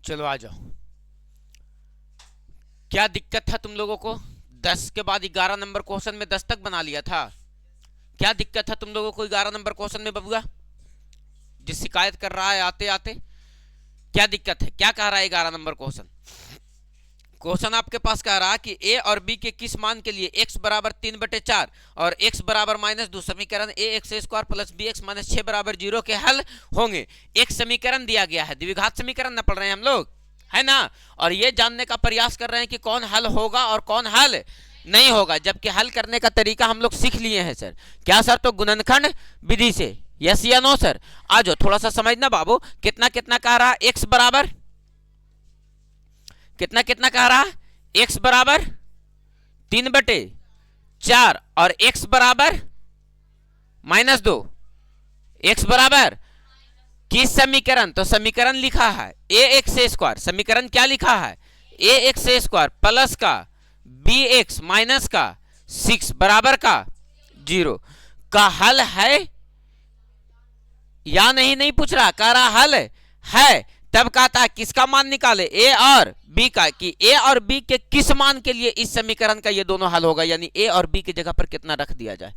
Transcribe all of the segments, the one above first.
चलो आ जाओ। क्या दिक्कत था तुम लोगों को? 10 के बाद 11 नंबर क्वेश्चन में 10 तक बना लिया था। क्या दिक्कत था तुम लोगों को 11 नंबर क्वेश्चन में बबुआ? जिस शिकायत कर रहा है आते आते, क्या दिक्कत है? क्या कह रहा है 11 नंबर क्वेश्चन? क्वेश्चन आपके पास कह रहा है कि ए और बी के किस मान के लिए x बराबर 3/4 और x बराबर -2 समीकरण ax² प्लस bx - 6 बराबर 0 के हल होंगे। एक समीकरण दिया गया है, द्विघात समीकरण न पढ़ रहे हैं हम लोग, है ना? और ये जानने का प्रयास कर रहे हैं कि कौन हल होगा और कौन हल नहीं होगा, जबकि हल करने का तरीका हम लोग सीख लिए हैं सर। क्या सर? तो गुणनखंड विधि से। यस या नो सर? आ जाओ, थोड़ा सा समझना बाबू। कितना कितना कह रहा? x बराबर कितना कितना कह रहा? x बराबर 3/4 और x बराबर -2। x बराबर किस समीकरण? तो समीकरण लिखा है ax²। समीकरण क्या लिखा है? ax² प्लस का bx माइनस का 6 बराबर का 0 का हल है या नहीं? नहीं पूछ रहा, कह रहा हल है। तब कहता है किसका मान निकाले? ए और बी का, कि ए और बी के किस मान के लिए इस समीकरण का ये दोनों हल होगा, यानी ए और बी की जगह पर कितना रख दिया जाए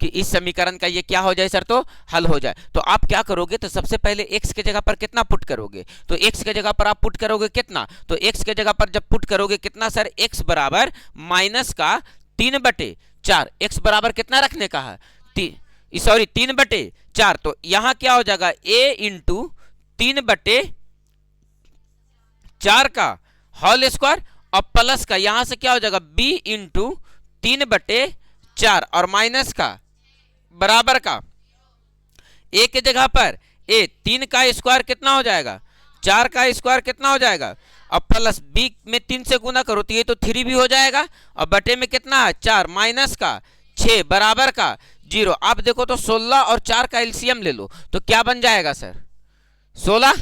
कि इस समीकरण का ये क्या हो जाए सर? तो हल हो जाए। तो आप क्या करोगे? तो सबसे पहले x के जगह पर कितना पुट करोगे? तो x के जगह पर आप पुट करोगे कितना? तो x के जगह पर जब पुट करोगे कितना सर? x बराबर माइनस का 3/4। x बराबर कितना रखने का है? 3/4। तो यहां क्या हो जाएगा? a इंटू 3/4 का होल स्क्वायर और प्लस का यहां से क्या हो जाएगा? b इंटू 3/4 और माइनस का बराबर का a के जगह पर a 3 का स्क्वायर कितना हो जाएगा? 4 का स्क्वायर कितना हो जाएगा? अब प्लस b में 3 से गुना करो तो ये तो 3 भी हो जाएगा, और बटे में कितना है? 4 माइनस का 6 बराबर का 0। आप देखो तो 16 और 4 का एलसीएम ले लो तो क्या बन जाएगा सर? 16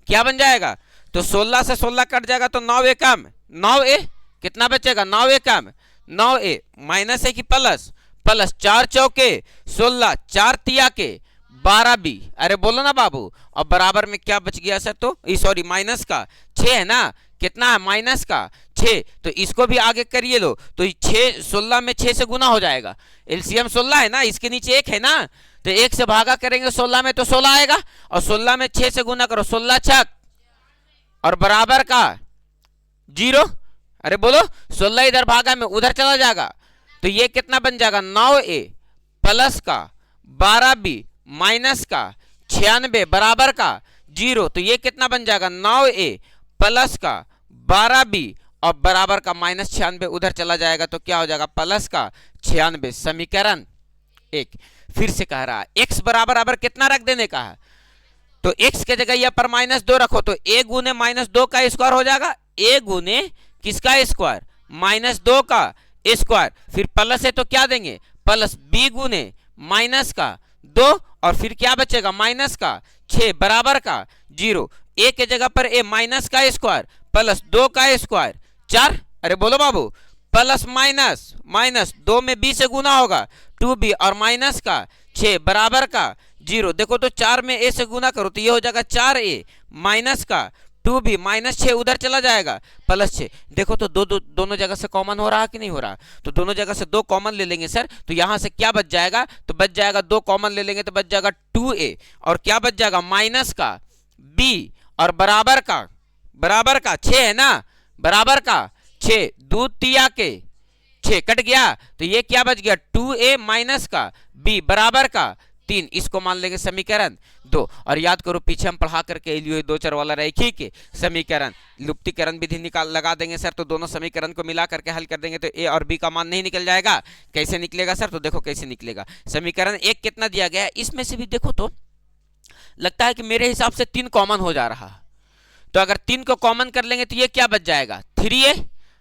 क्या बन जाएगा? तो 16 से 16 कट जाएगा तो 9a कम 9a कितना बचेगा? 9a कम 9a माइनस है कि प्लस? प्लस 4 चौके 16, 4 तिया के 12b। अरे बोलो ना बाबू। और बराबर में क्या बच गया सर? तो सॉरी माइनस का 6 है ना? कितना है? माइनस का 6। तो इसको भी आगे करिए लो तो 6 16 में 6 से गुना हो जाएगा। एलसीएम 16 है ना, इसके नीचे 1 है ना, तो 1 से भागा करेंगे 16 में तो 16 आएगा, और 16 में 6 से गुना करो 16 छक और बराबर का 0। अरे बोलो, 16 इधर भागा में उधर चला जाएगा तो ये कितना बन जाएगा? 9a प्लस का 12b माइनस का 96 बराबर का 0। तो ये कितना बन जाएगा? 9a प्लस का 12b और बराबर का -96 उधर चला जाएगा तो क्या हो जाएगा? प्लस का 96। समीकरण 1। फिर से कह रहा है x बराबर कितना रख देने का है? तो x के जगह यहाँ पर -2 रखो तो a गुने -2 का स्क्वायर हो जाएगा। a गुने किसका स्क्वायर? -2 का स्क्वायर। फिर प्लस है तो क्या देंगे? प्लस b गुने माइनस का 2 और फिर क्या बचेगा? माइनस का 6 बराबर का 0। a के जगह पर a माइनस का स्क्वायर प्लस 2 का स्क्वायर 4। अरे बोलो बाबू, प्लस माइनस 2 में b से गुना होगा 2b और माइनस का 6 बराबर का 0। देखो तो 4 में a से गुना करो तो ये हो जाएगा 4a माइनस का 2b माइनस 6 उधर चला जाएगा प्लस 6। देखो तो दोनों जगह से कॉमन हो रहा कि नहीं हो रहा? तो दोनों जगह से 2 कॉमन ले लेंगे सर तो यहां से क्या बच जाएगा? तो बच जाएगा 2 कॉमन ले लेंगे तो बच जाएगा 2a और क्या बच जाएगा? माइनस का b और बराबर का 6 है ना, बराबर का 6 2 तिया के 6 कट गया तो ये क्या बच गया? 2a माइनस का b बराबर का 3। इसको मान लेंगे समीकरण 2। और याद करो पीछे हम पढ़ा करके लिए 2 चर वाला रेखी के समीकरण लुप्तीकरण विधि निकाल लगा देंगे सर, तो दोनों समीकरण को मिला करके हल कर देंगे तो a और b का मान नहीं निकल जाएगा। कैसे निकलेगा सर? तो देखो कैसे निकलेगा। समीकरण 1 कितना दिया गया है? इसमें से भी देखो तो लगता है कि मेरे हिसाब से 3 कॉमन हो जा रहा है, तो अगर 3 को कॉमन कर लेंगे तो ये क्या बच जाएगा? 3a।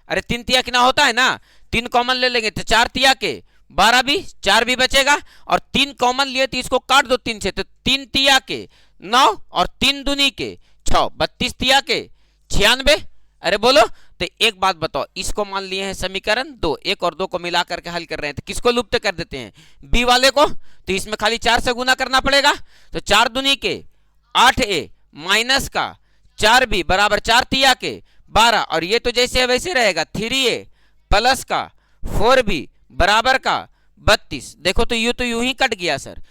अरे 3 तिया कितना होता है ना, 3 कॉमन ले लेंगे तो 4 तिया के 12 भी 4 भी बचेगा, और 3 कॉमन लिए तो इसको काट दो 3 से तो 3 तिया के 9 और 3 दूनी के 6 32 तिया के 96। अरे बोलो, तो एक बात बताओ, इसको मान लिए हैं समीकरण 2, 1 और 2 को मिला करके हल कर रहे हैं तो किसको लुप्त कर देते हैं? बी वाले को। तो इसमें खाली 4 से गुना करना पड़ेगा तो 4 दूनी के 8a माइनस का 4b बराबर 4 तिया के 12, और ये तो जैसे है वैसे रहेगा, 3a प्लस का 4b बराबर का 32। देखो तो यूं ही कट गया सर,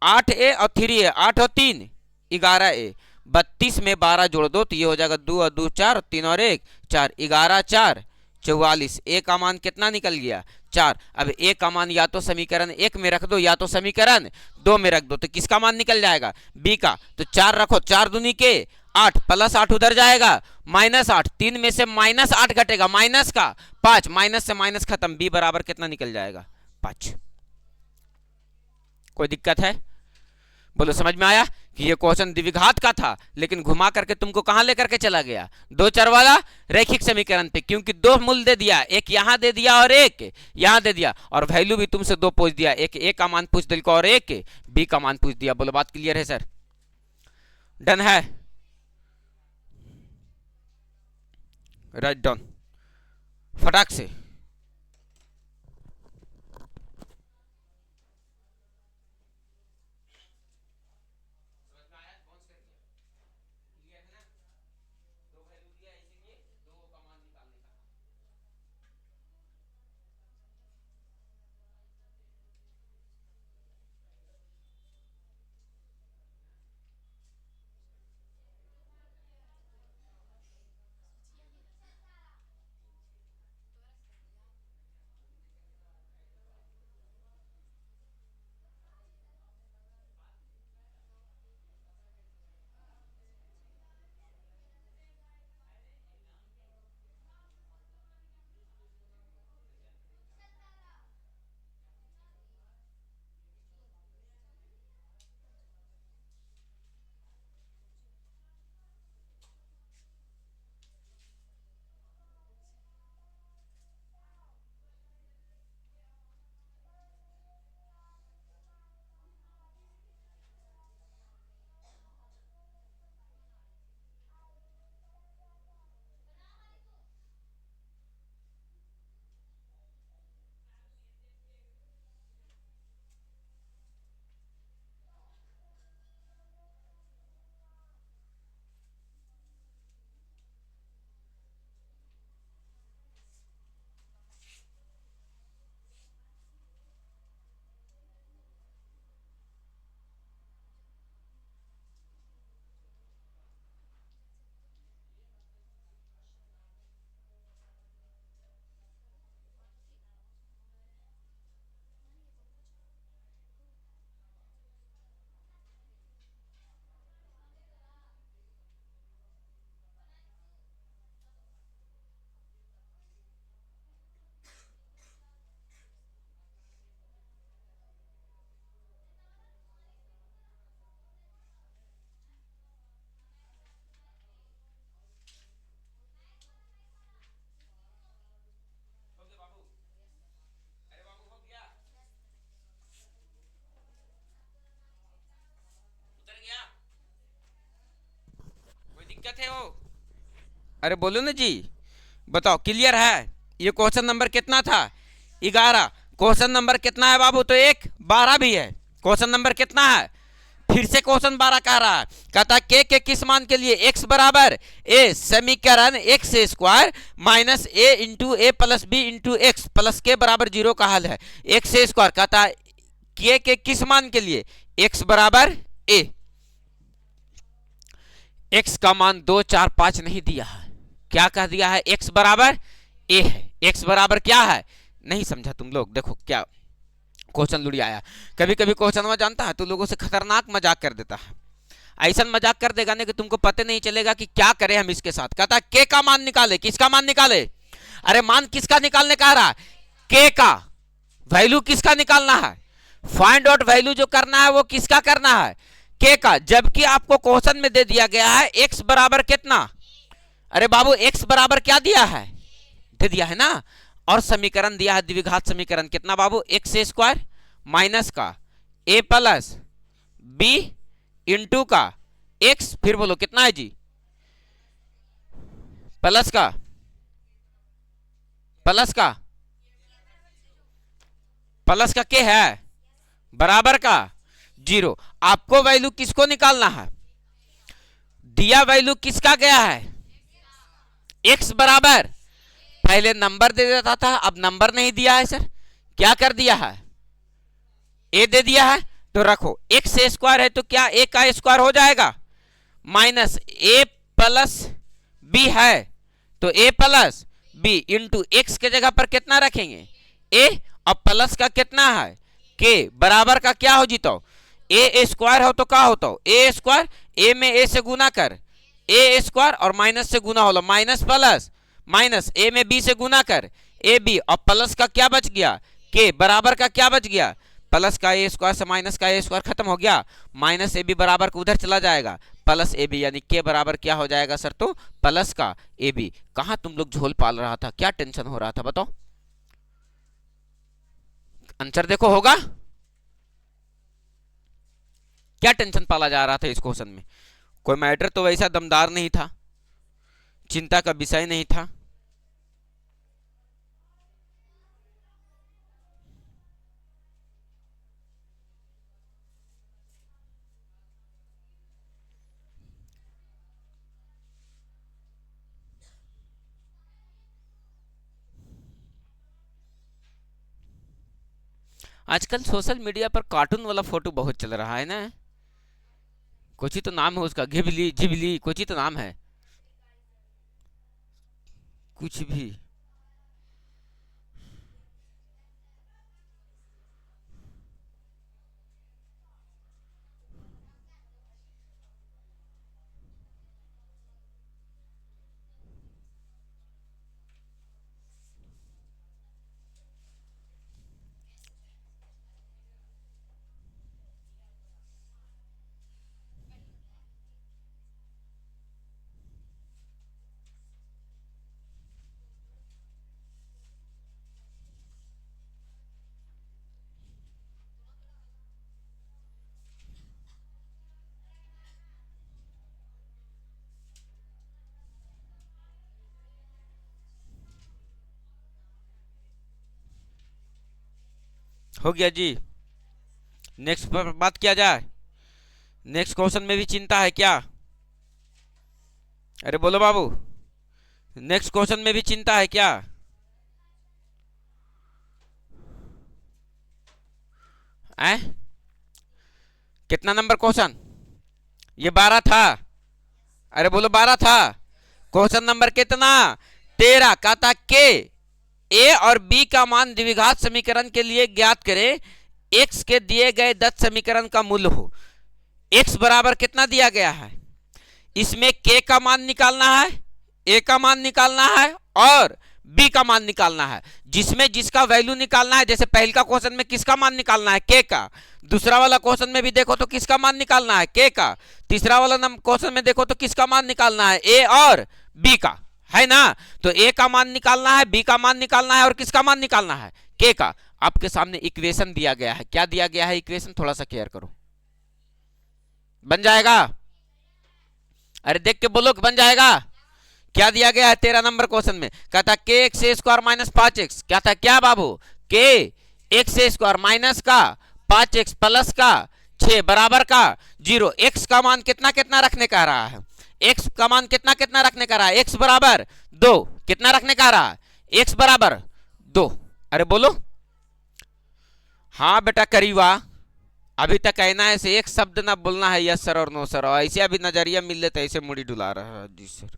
8a और 3a, 8 और 3 11a, 32 में 12 जोड़ दो तो ये हो जाएगा 2 और 2 4, 3 और 1 4, 11 4 44। ए का मान कितना निकल गया 4। अब ए का मान या तो समीकरण 1 में रख दो या तो समीकरण 2 में रख दो, तो किसका मान निकल जाएगा बी का। तो 4 रखो, 4 दूनी के 8 प्लस 8 उधर जाएगा -8, 3 में से -8 घटेगा माइनस का 5, माइनस से माइनस खत्म, बी बराबर कितना निकल जाएगा 5। कोई दिक्कत है बोलो? समझ में आया कि ये क्वेश्चन द्विघात का था लेकिन घुमा करके तुमको कहां लेकर के चला गया, दो चर वाला रैखिक समीकरण पे, क्योंकि दो मूल दे दिया, एक यहां दे दिया और एक यहां दे दिया, और वैल्यू भी तुमसे दो पूछ दिया, एक ए का मान पूछ दिया और एक बी का मान पूछ दिया। बोलो बात क्लियर है सर? डन है? राइट डाउन फटाक से। दिक्कत है वो? अरे बोलो ना जी, बताओ क्लियर है? ये क्वेश्चन नंबर कितना था 11। क्वेश्चन नंबर कितना है बाबू? तो 1 12 भी है। क्वेश्चन नंबर कितना है? फिर से क्वेश्चन 12 कह रहा है, कहता के किस मान के लिए x बराबर a, समीकरण x square minus a into a plus b into x plus के बराबर 0 का हल है। x स्क्वायर कहता है के किस मान के लिए x बराबर a, x का मान 2 4 5 नहीं दिया है, क्या कह दिया है? x बराबर a है। x बराबर क्या है नहीं समझा तुम लोग? देखो क्या क्वेश्चन लुड़ी आया। कभी कभी क्वेश्चन में जानता है तो लोगों से खतरनाक मजाक कर देता है, ऐसा मजाक कर देगा ना कि तुमको पता नहीं चलेगा कि क्या करें हम इसके साथ। कहता है के का मान निकाले। किसका मान निकाले? अरे मान किसका निकालने कह रहा? के का। वैल्यू किसका निकालना है? फाइंड आउट वैल्यू जो करना है वो किसका करना है? के का। जबकि आपको क्वेश्चन में दे दिया गया है x बराबर कितना? अरे बाबू x बराबर क्या दिया है? दे दिया है ना, और समीकरण दिया है द्विघात समीकरण कितना बाबू? x स्क्वायर माइनस का a प्लस बी इंटू का x, फिर बोलो कितना है जी? प्लस का के है बराबर का 0। आपको वैल्यू किसको निकालना है? दिया वैल्यू किसका गया है, x बराबर, पहले नंबर दे देता था, अब नंबर नहीं दिया है सर, क्या कर दिया है, a दे दिया है, तो रखो x स्क्वायर है तो क्या a का स्क्वायर हो जाएगा, माइनस a प्लस b है तो a plus b into x के जगह पर कितना रखेंगे a, और प्लस का कितना है k, बराबर का क्या हो जीतो, a स्क्वायर हो तो क्या होता हो, a स्क्वायर, a में a से गुना कर, a स्क्वायर और माइनस से गुना हो, माइनस प्लस माइनस, a में b से गुना कर ए बी, और प्लस का क्या बच गया k, बराबर का क्या बच गया, प्लस का ए स्क्वायर से माइनस का ए स्क्वायर खत्म हो गया, माइनस ए बी बराबर का उधर चला जाएगा, प्लस ए बी, यानी के बराबर क्या हो जाएगा सर, तो प्लस का ए बी। कहां तुम लोग झोल पाल रहा था, क्या टेंशन हो रहा था बताओ, आंसर देखो होगा, क्या टेंशन पाला जा रहा था इस क्वेश्चन में, कोई मैटर तो वैसा दमदार नहीं था, चिंता का विषय नहीं था। आजकल सोशल मीडिया पर कार्टून वाला फोटो बहुत चल रहा है ना, कुछ ही तो नाम है उसका, घिबली जिबली कुछ ही तो नाम है, कुछ भी। हो गया जी, नेक्स्ट पर बात किया जाए, नेक्स्ट क्वेश्चन में भी चिंता है क्या, अरे बोलो बाबू, नेक्स्ट क्वेश्चन में भी चिंता है क्या, है कितना नंबर क्वेश्चन, ये 12 था, अरे बोलो 12 था, क्वेश्चन नंबर कितना, 13, कहता के ए और बी का मान द्विघात समीकरण के लिए ज्ञात करें, एक्स के दिए गए दत्त समीकरण का मूल्य हो, एक्स बराबर कितना दिया गया है, इसमें के का मान निकालना है, ए का मान निकालना है और बी का मान निकालना है, जिसमें जिसका वैल्यू निकालना है, जैसे पहले का क्वेश्चन में किसका मान निकालना है, के का, दूसरा वाला क्वेश्चन में भी देखो तो किसका मान निकालना है, के का, तीसरा वाला क्वेश्चन में देखो तो किसका मान निकालना है, ए और बी का, है ना, तो ए का मान निकालना है, बी का मान निकालना है और किसका मान निकालना है, के का। आपके सामने इक्वेशन दिया गया है, क्या दिया गया है इक्वेशन, थोड़ा सा क्लियर करो, बन जाएगा, अरे देख के बोलो बन जाएगा, क्या दिया गया है 13 नंबर क्वेश्चन में, कहता के एक्स स्क्वायर माइनस 5x, क्या था क्या बाबू, के एक्स स्क्वायर माइनस का 5x प्लस का 6 बराबर का 0, x का मान कितना कितना रखने का रहा है, x का मान कितना कितना रखने का रहा है, x बराबर 2, कितना रखने का रहा है, x बराबर 2, अरे बोलो, हाँ बेटा करीबा, अभी तक कहना है से एक शब्द ना बोलना है यस सर और नो सर, और ऐसे अभी नजरिया मिल लेता है, ऐसे मुड़ी डुला रहा है जी सर,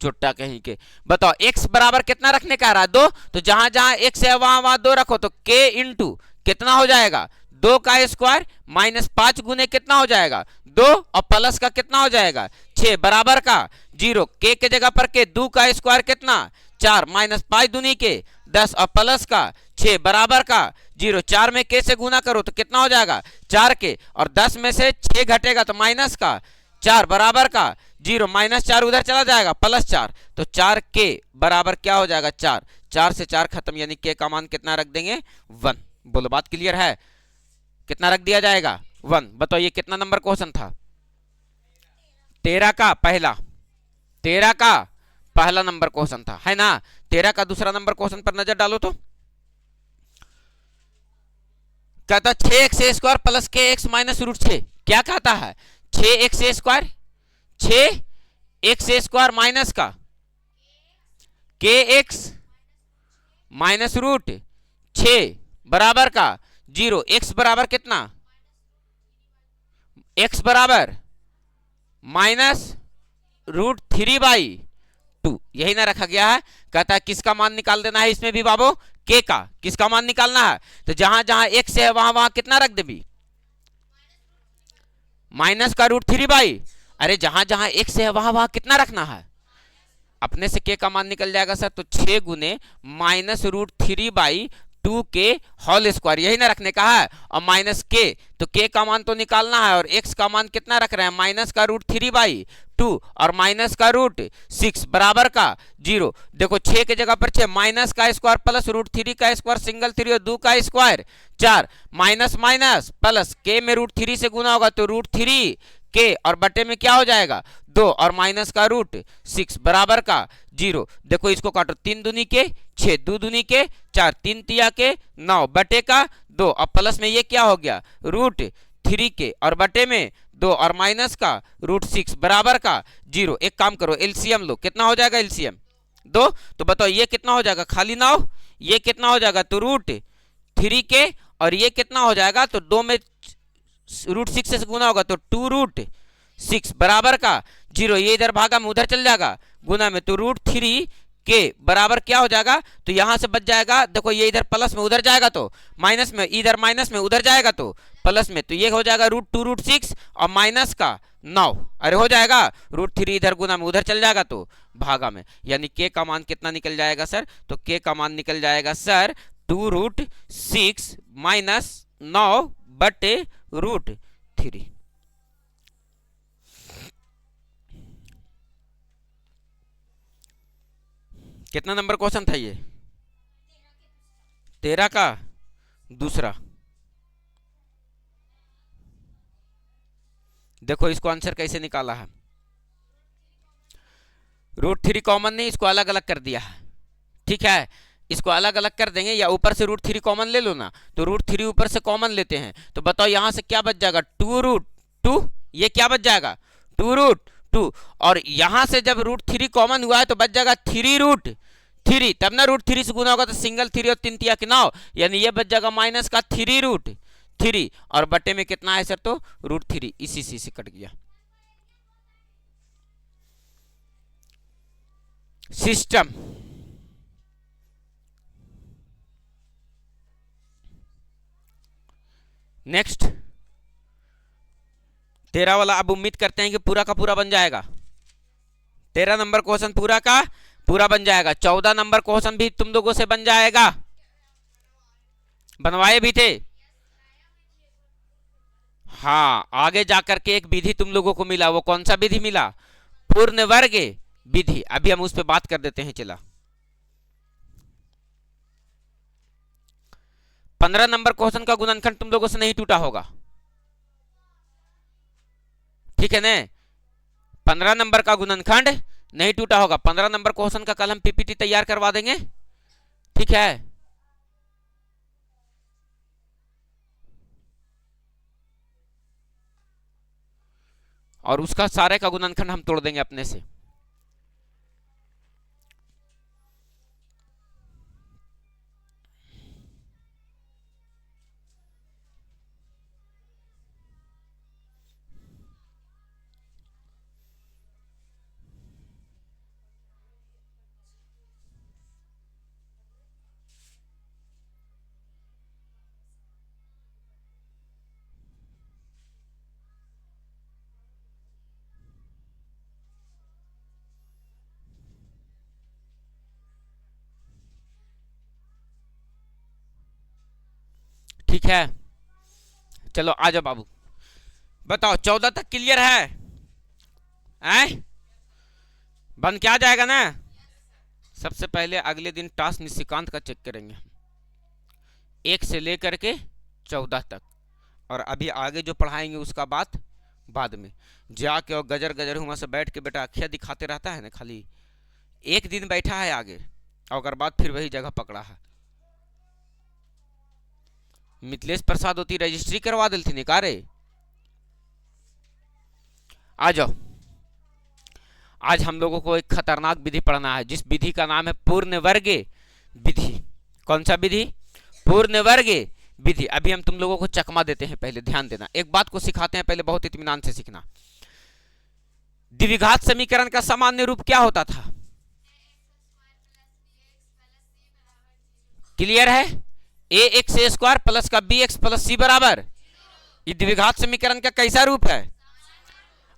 चुट्टा कहीं के, बताओ x बराबर कितना रखने का रहा, 2, तो जहां जहां x है वहां वहां 2 रखो, तो k इंटू कितना हो जाएगा, 2 का स्क्वायर माइनस 5 गुने कितना हो जाएगा 2, और प्लस का कितना हो जाएगा 6 बराबर का 0, k के जगह पर k, 2 का स्क्वायर कितना 4 माइनस 5 दूनी के 10 और प्लस का 6 बराबर का 0, 4 में k से गुना करो तो कितना हो जाएगा 4 के, और 10 में से 6 घटेगा तो माइनस का 4 बराबर का 0, माइनस 4 उधर चला जाएगा प्लस 4, तो 4 के बराबर क्या हो जाएगा 4, 4 से 4 खत्म, यानी के का मान कितना रख देंगे 1, बोलो बात क्लियर है, कितना रख दिया जाएगा 1। बताओ ये कितना नंबर क्वेश्चन था, 13 का पहला, 13 का पहला नंबर क्वेश्चन था, है ना, 13 का दूसरा नंबर क्वेश्चन पर नजर डालो तो कहता 6x स्क्वायर प्लस के एक्स माइनस रूट 6, क्या कहता है 6x square 6 x square minus का के एक्स माइनस रूट 6 बराबर का 0। एक्स बराबर कितना, एक्स बराबर माइनस रूट 3/2, यही ना रखा गया है। कहता है किसका मान निकाल देना है इसमें भी बाबू, के का। किसका मान निकालना है, तो जहां जहां एक्स है वहां वहां कितना रख दे भी, माइनस का रूट 3/, अरे जहां जहां एक्स है वहां वहां कितना रखना है, अपने से के का मान निकल जाएगा सर। तो 6 गुने माइनस रूट 3/2 के होल स्क्वायर, यही ना रखने का है। और माइनस के, तो के का मान तो निकालना है, और एक्स का मान कितना रख रहे हैं, माइनस का रूट 3/2 और माइनस का रूट 6 बराबर का 0। देखो 6 के जगह पर 6, माइनस का स्क्वायर प्लस रूट 3 का स्क्वायर सिंगल 3 और 2 का स्क्वायर 4, माइनस माइनस प्लस, के में रूट 3 से गुना होगा तो रूट 3 के, और बटे में क्या हो जाएगा 2 और माइनस का रूट 6 बराबर का 0। देखो इसको काटो, 3 दूनी के 6, 2 दूनी के 4, 3 तिया के 9 बटे का 2, और प्लस में ये क्या हो गया रूट 3 के, और बटे में 2 और माइनस का रूट 6 बराबर का 0। एक काम करो एलसीएम लो, कितना हो जाएगा एलसीएम 2, तो बताओ ये कितना हो जाएगा, खाली ना हो, ये कितना हो जाएगा तो रूट 3 के, और ये कितना हो जाएगा तो 2 में रूट 6 से गुना होगा तो 2 रूट 6 बराबर का 0। ये इधर भागा में उधर चल जाएगा गुना में, तो रूट 3 के बराबर क्या हो जाएगा, तो यहां से बच जाएगा। देखो ये इधर प्लस में उधर जाएगा तो माइनस में, इधर माइनस में उधर जाएगा तो प्लस में, तो ये हो जाएगा रूट 2 रूट 6 और माइनस का 9, अरे हो जाएगा रूट 3 इधर गुना में उधर चल जाएगा तो भागा में, यानी के का मान कितना निकल जाएगा सर, तो के का मान निकल जाएगा सर 2 रूट 6 माइनस 9 बटे रूट 3। कितना नंबर क्वेश्चन था ये, 13 का दूसरा। देखो इसको आंसर कैसे निकाला है, रूट 3 कॉमन नहीं, इसको अलग अलग कर दिया है, ठीक है। इसको अलग अलग कर देंगे, या ऊपर से रूट 3 कॉमन ले लो ना, तो रूट 3 ऊपर से कॉमन लेते हैं, तो बताओ यहां से क्या बच जाएगा 2 रूट 2, ये क्या बच जाएगा 2 रूट 2, और यहां से जब रूट 3 कॉमन हुआ है तो बच जाएगा 3 रूट 3, तब ना रूट 3 से गुना होगा तो सिंगल 3 और 3 तिया के 9, यानी ये बच जाएगा माइनस का 3 रूट 3, और बटे में कितना है सर तो रूट 3, इसी से कट गया। सिस्टम नेक्स्ट 13 वाला अब उम्मीद करते हैं कि पूरा का पूरा बन जाएगा, 13 नंबर क्वेश्चन पूरा का पूरा बन जाएगा। 14 नंबर क्वेश्चन भी तुम लोगों से बन जाएगा, बनवाए भी थे। हाँ, आगे जाकर के एक विधि तुम लोगों को मिला, वो कौन सा विधि मिला, पूर्ण वर्ग विधि। अभी हम उस पर बात कर देते हैं। चला 15 नंबर क्वेश्चन का गुणनखंड तुम लोगों से नहीं टूटा होगा, ठीक है ना, 15 नंबर का गुणनखंड नहीं टूटा होगा। 15 नंबर क्वेश्चन का कल हम पीपीटी तैयार करवा देंगे, ठीक है। और उसका सारे का गुणनखंड हम तोड़ देंगे अपने से। ठीक है, चलो आ जाओ बाबू, बताओ 14 तक क्लियर है, बन क्या जाएगा ना। सबसे पहले अगले दिन टास्क निशिकांत का चेक करेंगे, 1 से लेकर के 14 तक, और अभी आगे जो पढ़ाएंगे उसका बात बाद में। जाके और गजर गजर हुआ से बैठ के बेटा अखिया दिखाते रहता है ना, खाली एक दिन बैठा है आगे, और अगर बात फिर वही जगह पकड़ा है। मिथिलेश प्रसाद होती रजिस्ट्री करवा दिल थी निकारे, आ जाओ आज हम लोगों को एक खतरनाक विधि पढ़ना है, जिस विधि का नाम है पूर्ण वर्ग विधि। कौन सा विधि? पूर्ण वर्ग विधि। अभी हम तुम लोगों को चकमा देते हैं, पहले ध्यान देना, एक बात को सिखाते हैं, पहले बहुत इत्मीनान से सीखना। द्विघात समीकरण का सामान्य रूप क्या होता था? क्लियर है? ए एक्स ए स्क्वायर प्लस का बी एक्स प्लस सी बराबर, ये द्विघात समीकरण का कैसा रूप है?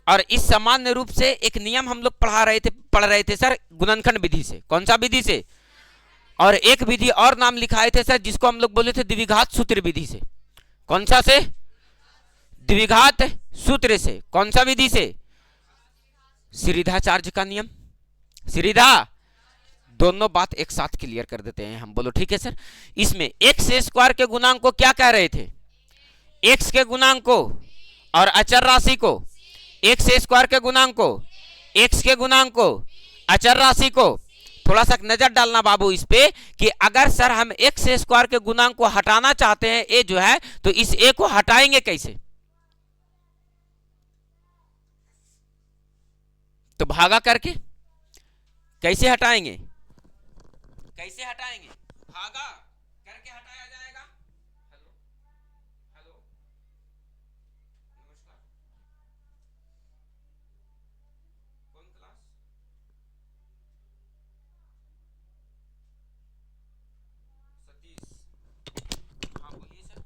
और इस सामान्य रूप से एक नियम हम लोग पढ़ रहे थे सर, गुणनखंड विधि से। कौन सा विधि से? और एक विधि और नाम लिखाए थे सर, जिसको हम लोग बोले थे द्विघात सूत्र विधि से। कौन सा से? द्विघात सूत्र से। कौन सा विधि से? श्रीधाचार्य का नियम। श्रीधा, दोनों बात एक साथ क्लियर कर देते हैं हम, बोलो ठीक है सर। इसमें एक्स स्क्वायर के गुणांक को क्या कह रहे थे? एक्स के गुणांक को और अचर राशि को, एक्स स्क्वायर के गुणांक को, एक्स के गुणांक को, अचर राशि को। थोड़ा सा नजर डालना बाबू इस पे कि अगर सर हम एक्स स्क्वायर के गुणांक को हटाना चाहते हैं, ए जो है, तो इस ए को हटाएंगे कैसे? तो भागा करके। कैसे हटाएंगे? कैसे हटाएंगे? भागा करके हटाया जाएगा। हेलो हेलो, नमस्कार, कौन क्लास? सतीश, हाँ बोलिए सर।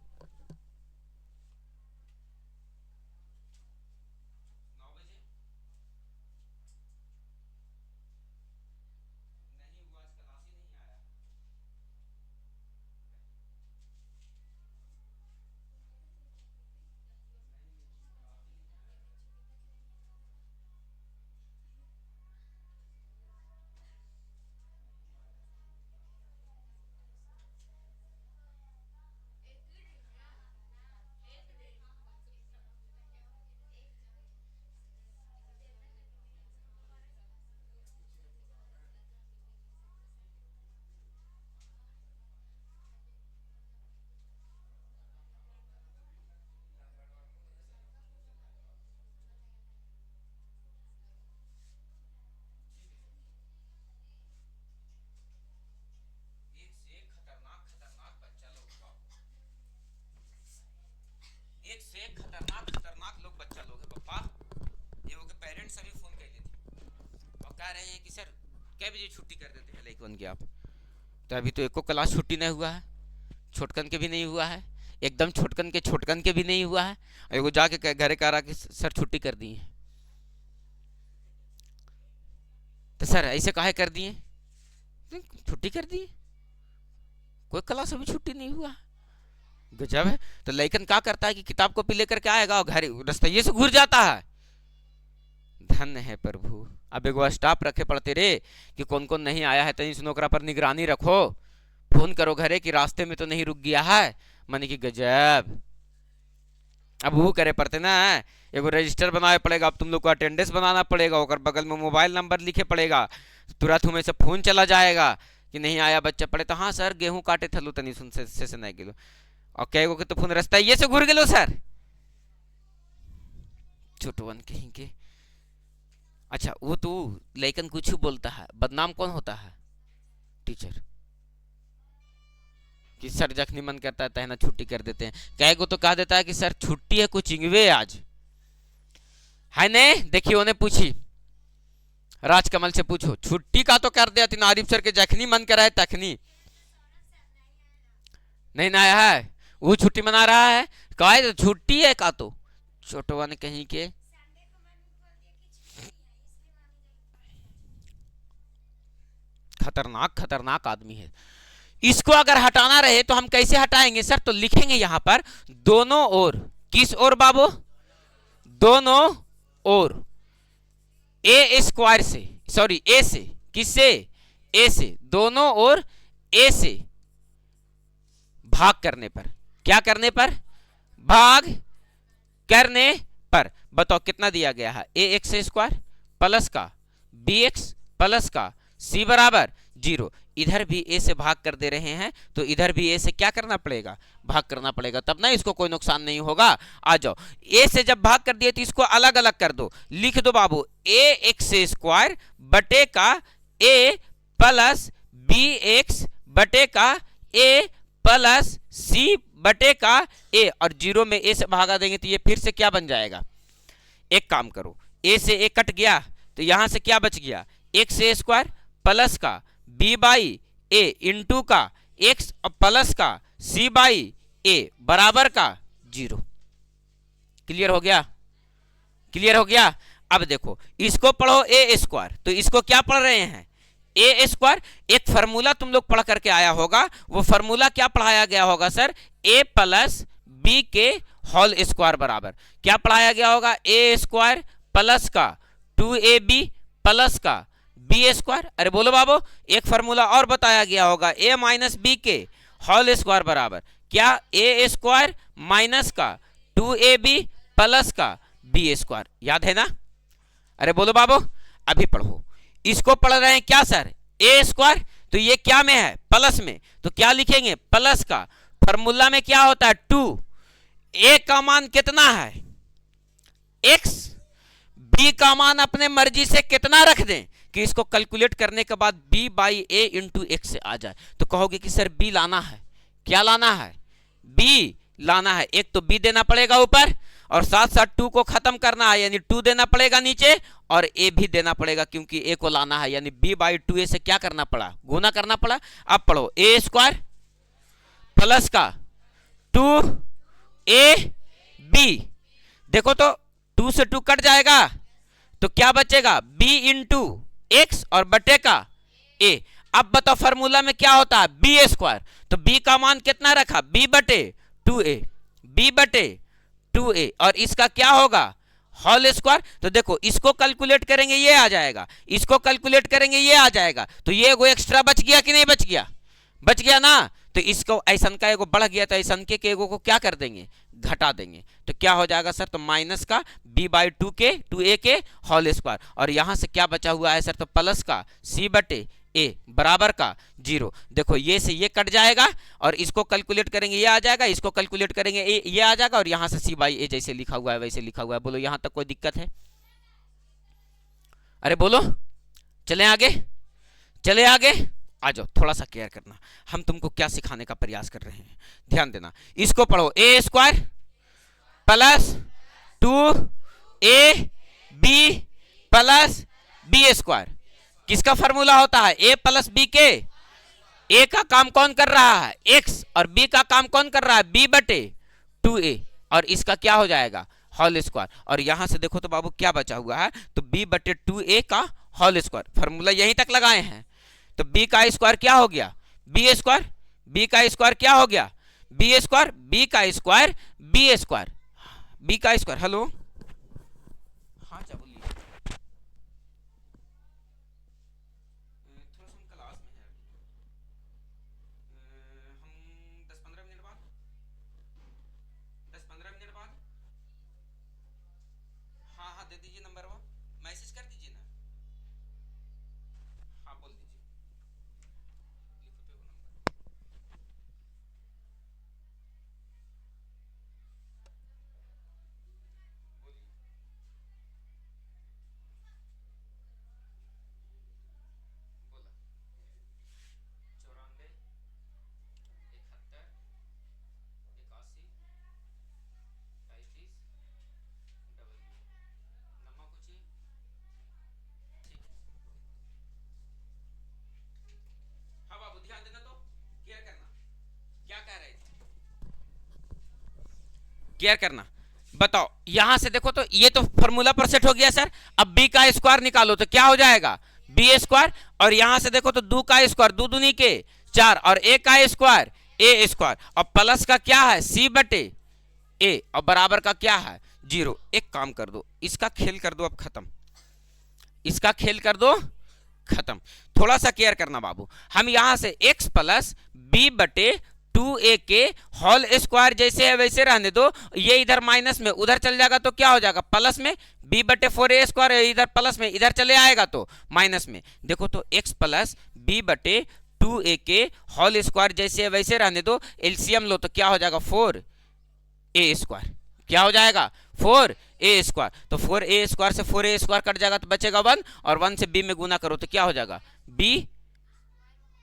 9 बजे नहीं हुआ, आज क्लास ही नहीं आया। एक से एक खतरनाक खतरनाक बच्चा लोग का, एक से एक खतरनाक खतरनाक लोग बच्चा लोग है पप्पा। ये वो के पेरेंट्स अभी फोन कर लेते और कह रहे हैं कि सर क्या बजे छुट्टी कर देते हैं लाइक की आप। तो अभी तो एको क्लास छुट्टी नहीं हुआ है, छोटकन के भी नहीं हुआ है, एकदम छोटकन के भी नहीं हुआ है। और वो जाके घरे कह रहा कि सर छुट्टी कर दी है। तो सर ऐसे काहे कर दिए? छुट्टी कर दी, कोई क्लास अभी छुट्टी नहीं हुआ। गजब है। तो लइकन क्या करता है कि किताब कॉपी लेकर के आएगा और घर रस्तैये से घुर जाता है। धन्य है प्रभु। अब एक स्टाफ रखे पड़ते रे कि कौन कौन नहीं आया है, तनी सुनो ओकरा पर निगरानी रखो, फोन करो घरे कि रास्ते में तो नहीं रुक गया है। माने कि गजब। अब वो करे पड़ते ना, एगो रजिस्टर बनाए पड़ेगा, अब तुम लोग को अटेंडेंस बनाना पड़ेगा, और बगल में मोबाइल नंबर लिखे पड़ेगा, तुरंत हमें से फोन चला जाएगा कि नहीं आया बच्चा पड़े तो हाँ सर गेहूं काटे थलू तनी सुन से नहीं गेलो, और कहेगो कि तो फोन रास्ता ये से घुर गेलो सर, छोटवन कहीं के। अच्छा वो तो लेकिन कुछ बोलता है, बदनाम कौन होता है? टीचर। कि सर जखनी मन करता है तहना छुट्टी कर देते हैं। कहेगो तो कह देता है कि सर छुट्टी है कुछ इंगवे आज है ने। देखिए उन्हें पूछी, राजकमल से पूछो छुट्टी का तो कर दिया तीन आरिफ सर के जखनी मन कर रहा है तखनी नहीं ना आया है, वो छुट्टी मना रहा है। कहा तो छुट्टी है का तो छोटवा ने कहीं के। खतरनाक खतरनाक आदमी है। इसको अगर हटाना रहे तो हम कैसे हटाएंगे सर? तो लिखेंगे यहां पर दोनों ओर। किस ओर बाबू? दोनों ओर। ए स्क्वायर से, सॉरी ए से, किससे? ए से। दोनों ओर ए से भाग करने पर, क्या करने पर? भाग करने पर। बताओ कितना दिया गया है? ए एक्स स्क्वायर प्लस का बी एक्स प्लस का सी बराबर 0। इधर भी a से भाग कर दे रहे हैं तो इधर भी a से क्या करना पड़ेगा, भाग करना पड़ेगा, तब ना इसको कोई नुकसान नहीं होगा। आ जाओ, a से जब भाग कर दिए तो इसको अलग अलग कर दो, लिख दो बाबू ax² बटे का a प्लस bx बटे का a प्लस c बटे का a, और 0 में a से भागा देंगे तो ये फिर से क्या बन जाएगा, एक काम करो, a से a कट गया तो यहां से क्या बच गया, x² प्लस का b बाई a इंटू का x प्लस का c बाई a बराबर का 0। क्लियर हो गया, क्लियर हो गया। अब देखो इसको पढ़ो a², तो इसको क्या पढ़ रहे हैं, a²। एक फार्मूला तुम लोग पढ़ करके आया होगा, वो फार्मूला क्या पढ़ाया गया होगा सर, a प्लस b के होल स्क्वायर बराबर क्या पढ़ाया गया होगा, a² प्लस का 2ab प्लस का b²। अरे बोलो बाबू, एक फार्मूला और बताया गया होगा, a माइनस b के होल स्क्वायर बराबर क्या, a² माइनस का 2ab प्लस का b²। याद है ना, अरे बोलो बाबू, अभी पढ़ो। इसको पढ़ रहे हैं क्या सर, a², तो ये क्या में है, प्लस में, तो क्या लिखेंगे, प्लस का फार्मूला में क्या होता है 2, a का मान कितना है x, b का मान अपने मर्जी से कितना रख दें कि इसको कैलकुलेट करने के बाद b by a into x से आ जाए। तो कहोगे कि सर b लाना है, क्या लाना है, b लाना है, एक तो b देना पड़ेगा ऊपर और साथ साथ 2 को खत्म करना है, यानी 2 देना पड़ेगा नीचे और a भी देना पड़ेगा क्योंकि a को लाना है, यानी b बाई 2a से क्या करना पड़ा, गुना करना पड़ा। अब पढ़ो a² प्लस का 2ab, देखो तो 2 से 2 कट जाएगा तो क्या बचेगा, b इंटू एक्स और बटे का a। अब बताओ फार्मूला में क्या होता है, b², तो b का मान कितना रखा, b बटे 2a, b बटे 2a, और इसका क्या होगा, होल स्क्वायर। तो देखो इसको कैलकुलेट करेंगे ये आ जाएगा, इसको कैलकुलेट करेंगे ये आ जाएगा, तो ये एगो एक्स्ट्रा बच गया कि नहीं बच गया, बच गया ना। तो इसको ऐसन का एगो बढ़ गया तो ऐसन के एगो को क्या कर देंगे, घटा देंगे, तो क्या हो जाएगा सर, तो माइनस का b बाई 2a के होल स्क्वायर, और यहां से क्या बचा हुआ है सर, तो प्लस का c बटे a बराबर का 0। देखो ये से ये कट जाएगा और इसको कैलकुलेट करेंगे ये आ जाएगा, इसको कैलकुलेट करेंगे ये आ जाएगा, और यहां से c बाई a जैसे लिखा हुआ है वैसे लिखा हुआ है। बोलो यहां तक कोई दिक्कत है, अरे बोलो, चले आगे, चले आगे, आ जाओ, थोड़ा सा केयर करना, हम तुमको क्या सिखाने का प्रयास कर रहे हैं, ध्यान देना। इसको पढ़ो a² plus 2ab plus b², किसका फार्मूला होता है, a प्लस b के, a का काम कौन कर रहा है x और b का काम कौन कर रहा है b बटे 2a, और इसका क्या हो जाएगा होल स्क्वायर, और यहां से देखो तो बाबू क्या बचा हुआ है, तो b बटे 2a का होल स्क्वायर, फार्मूला यहीं तक लगाए हैं, तो b का स्क्वायर क्या हो गया, b², b का स्क्वायर क्या हो गया, b², b का स्क्वायर b², b का स्क्वायर, हेलो हाँ क्या बोलिए, थोड़ा सा हम क्लास में है, हम 10-15 मिनट बाद, 10-15 मिनट बाद, हाँ हाँ दे दीजिए नंबर, वो मैसेज कर दीजिए ना, हाँ बोल दीजिए, लिखो पे वो नंबर, बोलिए, बोला 94 71 81 35 नम्मा कुछ ही, ठीक है, हाँ बाबू ध्यान देना, तो केयर करना, क्या कह रहे थे, केयर करना। बताओ यहां से देखो तो ये तो फॉर्मूला पर सेट हो गया सर, अब b का स्क्वायर निकालो तो क्या हो जाएगा b², और यहां से देखो तो 2 का स्क्वायर 2 दूनी के 4 और a का स्क्वायर a², और प्लस का क्या है c बटे a, और बराबर का क्या है 0। एक काम कर दो, इसका खेल कर दो अब खत्म, इसका खेल कर दो खत्म, थोड़ा सा केयर करना बाबू। हम यहां से x प्लस b बटे 2a के होल स्क्वायर जैसे है वैसे रहने दो, ये इधर माइनस में उधर चल जाएगा तो क्या हो जाएगा प्लस में, b बटे 4a² इधर प्लस में इधर चले आएगा तो माइनस में। देखो तो x प्लस b बटे 2a के होल स्क्वायर जैसे वैसे रहने दो, एलसीएम लो तो क्या हो जाएगा 4a स्क्वायर, क्या हो जाएगा 4a स्क्वायर। तो 4a स्क्वायर से 4a स्क्वायर कट जाएगा तो बचेगा 1, और 1 से b में गुना करो तो क्या हो जाएगा b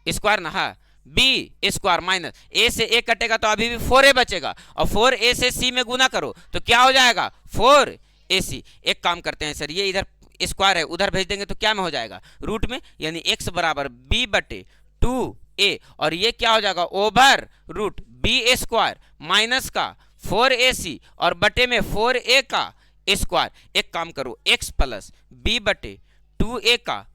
स्क्वायर ना, हाँ b स्क्वायर माइनस a से a कटेगा तो अभी भी 4a बचेगा, और 4a से c में गुना करो तो क्या हो जाएगा 4ac। एक काम करते हैं सर, ये इधर स्क्वायर है उधर भेज देंगे तो क्या में हो जाएगा रूट में, यानी x बराबर b बटे 2a, और ये क्या हो जाएगा over root b square minus का 4ac और बटे में 4a का स्क्वायर। एक काम करो x प्लस b बटे 2a का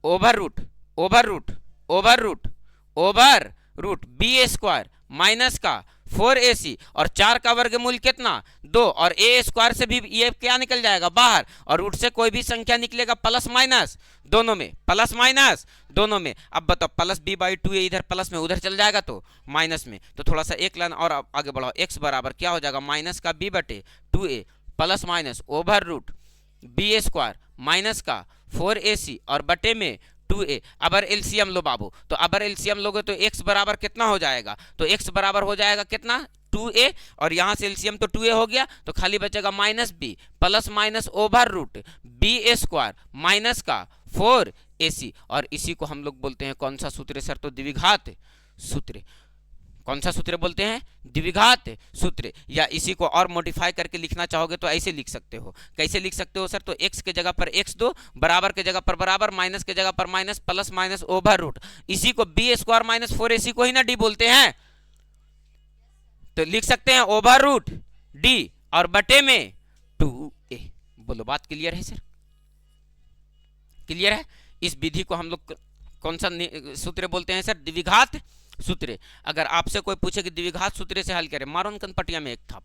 over root over root over root over root b square minus का 4ac, और 4 का वर्गमूल कितना 2, और a स्क्वायर से भी ये क्या निकल जाएगा बाहर, और रूट से कोई भी संख्या निकलेगा प्लस माइनस दोनों में, प्लस माइनस दोनों में। अब बताओ प्लस b बाई 2a इधर प्लस में उधर चल जाएगा तो माइनस में, तो थोड़ा सा एक लाइन और आगे बढ़ाओ, x बराबर क्या हो जाएगा माइनस का b बटे 2a plus minus over root b square minus का 4ac और बटे में 2a। अबर एलसीएम लो बाबू, तो अबर एलसीएम लोगे तो x बराबर कितना हो जाएगा, तो x बराबर हो जाएगा कितना 2a, और यहाँ से एलसीएम तो 2a हो गया तो खाली बचेगा minus b plus minus over root b square minus का 4ac, और इसी को हम लोग बोलते हैं कौन सा सूत्र सर, तो द्विघात सूत्र। कौन सा सूत्र बोलते हैं द्विघात सूत्र, या इसी को और मॉडिफाई करके लिखना चाहोगे तो ऐसे लिख सकते हो। कैसे लिख सकते हो सर, तो x के जगह पर x दो, बराबर के जगह पर बराबर, माइनस के जगह पर minus, plus minus over root, इसी को b स्क्वायर माइनस 4ac को ही ना d बोलते हैं, तो लिख सकते हैं ओवर रूट d और बटे में 2a। बोलो बात क्लियर है सर, क्लियर है। इस विधि को हम लोग कौन सा सूत्र बोलते हैं सर, द्विघात सूत्र। अगर आपसे कोई पूछे कि द्विघात सूत्र से हल करें, मारो उनकन पटिया में एक था।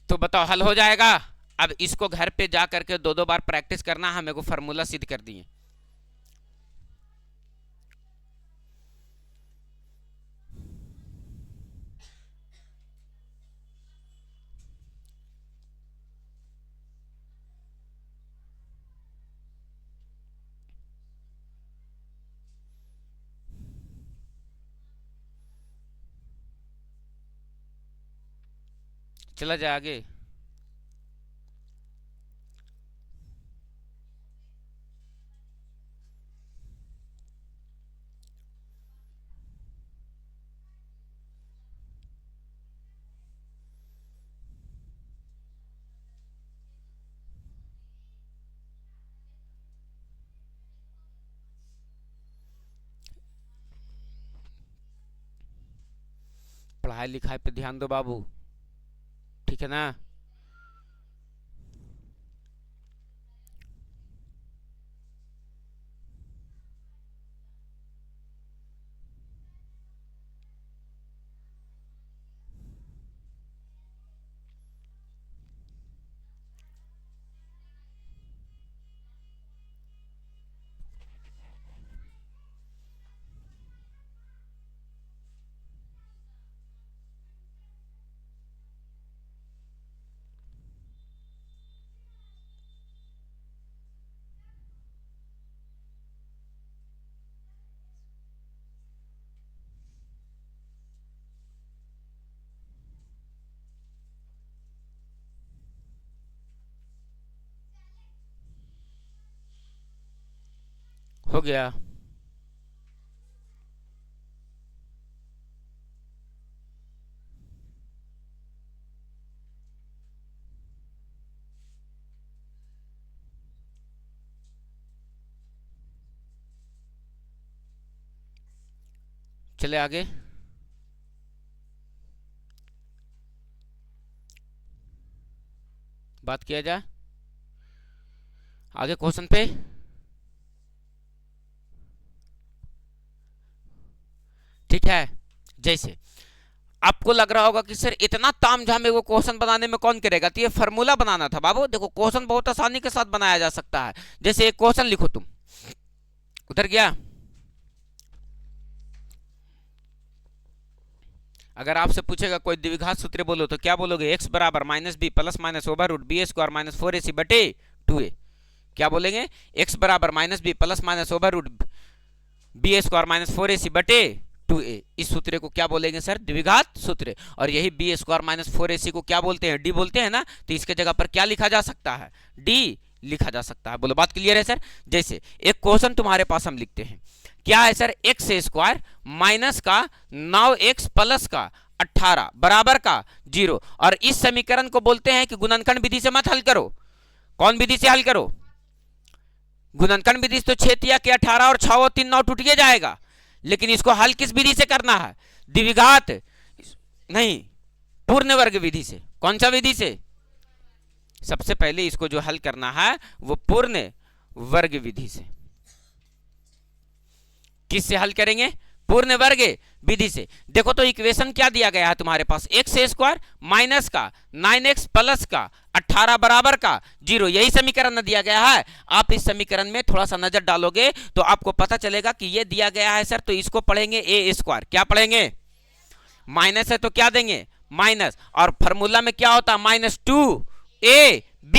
तो बताओ हल हो जाएगा। अब इसको घर पे जा करके 2-2 बार प्रैक्टिस करना, हमें को फार्मूला सिद्ध कर दिए। चला जाए आगे। पढ़ाई लिखाई पे ध्यान दो बाबू, ठीक है ना। हो गया। चले आगे। बात किया जाए आगे क्वेश्चन पे। ठीक है, जैसे आपको लग रहा होगा कि सर इतना तामझाम में वो क्वेश्चन बनाने में कौन करेगा, तो ये फार्मूला बनाना था बाबू। देखो क्वेश्चन बहुत आसानी के साथ बनाया जा सकता है। जैसे एक क्वेश्चन लिखो तुम, उधर गया अगर आपसे पूछेगा कोई द्विघात सूत्र बोलो तो क्या बोलोगे? x बराबर minus b plus minus over root b square minus 4ac बटे 2a। क्या बोलेंगे? x बराबर minus b plus minus over root b square minus 4ac बटे 2a। इस सूत्र को क्या बोलेंगे सर? द्विघात सूत्र। और यही बी स्क्वायर माइनस 4ac को क्या बोलते हैं? डी बोलते हैं ना। तो इसके जगह पर क्या लिखा जा सकता है? डी लिखा जा सकता है। बोलो बात क्लियर है सर? जैसे एक क्वेश्चन तुम्हारे पास हम लिखते हैं, क्या है सर? एक्स स्क्वायर माइनस का 9x प्लस का 18 बराबर का 0। और इस समीकरण को बोलते हैं कि गुणनखंड विधि से मत हल करो। कौन विधि से हल करो? गुणनखंड विधि से तो 6 तिया के 18 और 6 और 3 9 टूट के जाएगा। लेकिन इसको हल किस विधि से करना है? द्विघात नहीं, पूर्ण वर्ग विधि से। कौन सा विधि से? सबसे पहले इसको जो हल करना है वो पूर्ण वर्ग विधि से। किससे हल करेंगे? पूर्ण वर्ग विधि से। देखो तो इक्वेशन क्या दिया गया है तुम्हारे पास? एक्स स्क्वायर माइनस का 9x प्लस का 18 बराबर का 0, यही समीकरण न दिया गया है। आप इस समीकरण में थोड़ा सा नजर डालोगे तो आपको पता चलेगा कि ये दिया गया है सर, तो इसको पढ़ेंगे ए स्क्वायर। क्या पढ़ेंगे? माइनस है तो क्या देंगे? माइनस। और फॉर्मूला में क्या होता है? Minus 2ab।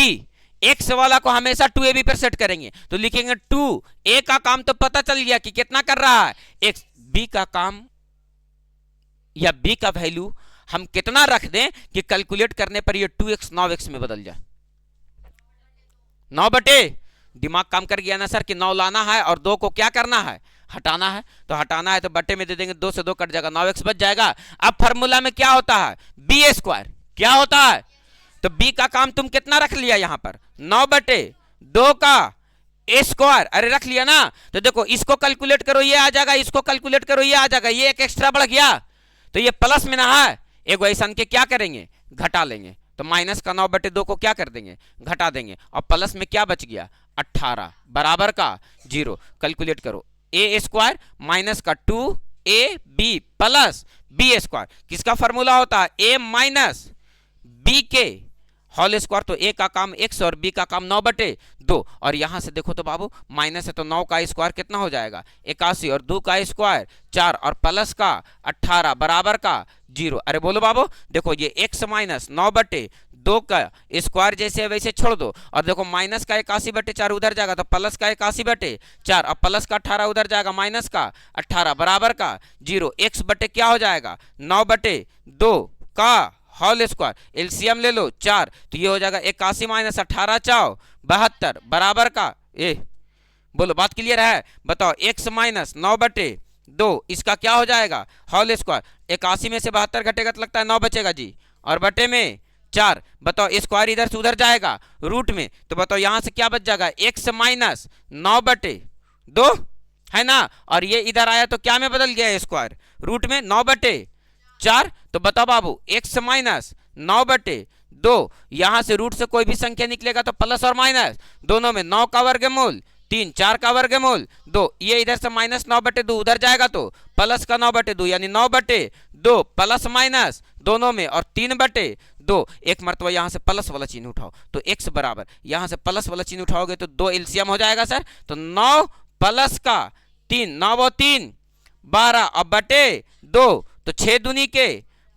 एक्स वाला को हमेशा 2ab पर सेट करेंगे तो लिखेंगे 2a का काम तो पता चल गया कि कितना कर रहा है एक्स। b का काम या b का वैल्यू हम कितना रख दें कि कैलकुलेट करने पर ये 2x 9x में बदल जाए। 9 बटे, दिमाग काम कर गया ना सर कि 9 लाना है और 2 को क्या करना है? हटाना है। तो हटाना है तो बटे में दे देंगे, 2 से 2 कट जाएगा, 9x बच जाएगा। अब फॉर्मूला में क्या होता है? B square. क्या होता है? तो b का काम तुम कितना रख लिया यहां पर? 9 बटे 2 का ए स्क्वायर। अरे रख लिया ना। तो देखो इसको कैलकुलेट करो, ये आ जाएगा, इसको कैलकुलेट करो, ये आ जाएगा, ये एक एक्स्ट्रा बढ़ गया तो ये प्लस में ना है। एक ऐसा के क्या करेंगे? घटा लेंगे। तो माइनस का 9 बटे 2 को क्या कर देंगे? घटा देंगे। और प्लस में क्या बच गया? 18 बराबर का 0। कैलकुलेट करो, ए स्क्वायर माइनस का 2ab प्लस बी स्क्वायर। किसका फॉर्मूला होता है? ए माइनस बी के होल स्क्वायर। तो ए का काम x और b का काम 9 बटे 2। और यहां से देखो तो बाबू माइनस है तो 9 का स्क्वायर कितना हो जाएगा? 81 और 2 का स्क्वायर 4 और प्लस का 18 बराबर का 0। अरे बोलो बाबू, देखो ये x माइनस 9 बटे 2 का स्क्वायर जैसे वैसे छोड़ दो। और देखो माइनस का 81 बटे 4 उधर जाएगा तो प्लस का 81 बटे 4 और प्लस का 18 उधर जाएगा, माइनस का 18 बराबर का 0। x बटे क्या हो जाएगा? 9 बटे 2 का होल स्क्वायर। एलसीएम ले लो 4 तो ये हो जाएगा 81 माइनस 18 4 72 बराबर का ए। बोलो बात क्लियर है? बताओ x माइनस 9 बटे 2 इसका क्या हो जाएगा? Whole square. 81 में से 72 घटेगा तो लगता है 9 बचेगा जी, और बटे में 4। बताओ स्क्वायर इधर से उधर जाएगा रूट में, तो बताओ यहां से क्या बच जाएगा? x माइनस 9 बटे 2 है ना, और ये इधर आया तो क्या में बदल गया? स्क्वायर रूट में 9 बटे 4। तो बताओ बाबू x माइनस 9 बटे 2, यहां से रूट से कोई भी संख्या निकलेगा तो प्लस और माइनस दोनों में 9 का वर्गमूल 3, 4 का वर्गमूल 2। ये इधर से माइनस 9 बटे 2 उधर जाएगा तो प्लस का 9 बटे 2 यानी 9 बटे 2 प्लस माइनस दोनों में और 3 बटे 2। एक मरतबा यहां से प्लस वाला चिन्ह उठाओ तो x बराबर यहां से प्लस वाला चिन्ह उठाओगे तो 2 एलसीएम हो जाएगा सर। तो 9 प्लस का 3, 9 और 3 12 और बटे 2 तो 6 दूनी के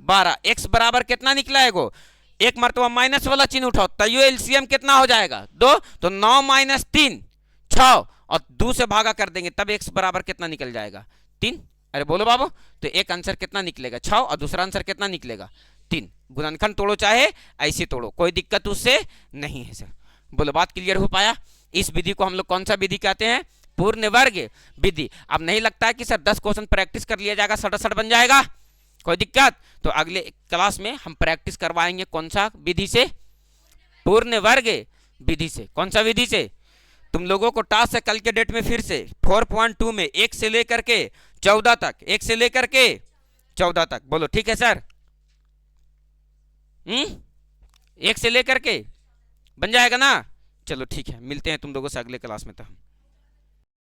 12। x बराबर कितना निकला है? गो एक मरतबा माइनस वाला चिन्ह उठाओ तैयो एलसीएम कितना हो जाएगा? 2। तो 9 माइनस 3 6 और 2 से भागा कर देंगे तब x बराबर कितना निकल जाएगा? 3। अरे बोलो बाबू, तो एक आंसर कितना निकलेगा? 6 और दूसरा आंसर कितना निकलेगा? 3। गुणनखंड तोड़ो चाहे ऐसे तोड़ो, कोई दिक्कत उससे नहीं है सर। बोलो बात क्लियर हो पाया? इस विधि को हम लोग कौन सा विधि कहते हैं? पूर्ण वर्ग विधि। अब नहीं लगता है कि सर 10 क्वेश्चन प्रैक्टिस कर लिया जाएगा, सट बन जाएगा, कोई दिक्कत? तो अगले क्लास में हम प्रैक्टिस करवाएंगे कौन सा विधि से? पूर्ण वर्ग विधि से। कौन सा विधि से? तुम लोगों को टास्क है कल के डेट में फिर से 4.2 में 1 से लेकर के 14 तक, 1 से लेकर के 14 तक। बोलो ठीक है सर? 1 से लेकर के बन जाएगा ना? चलो ठीक है, मिलते हैं तुम लोगों से अगले क्लास में। तो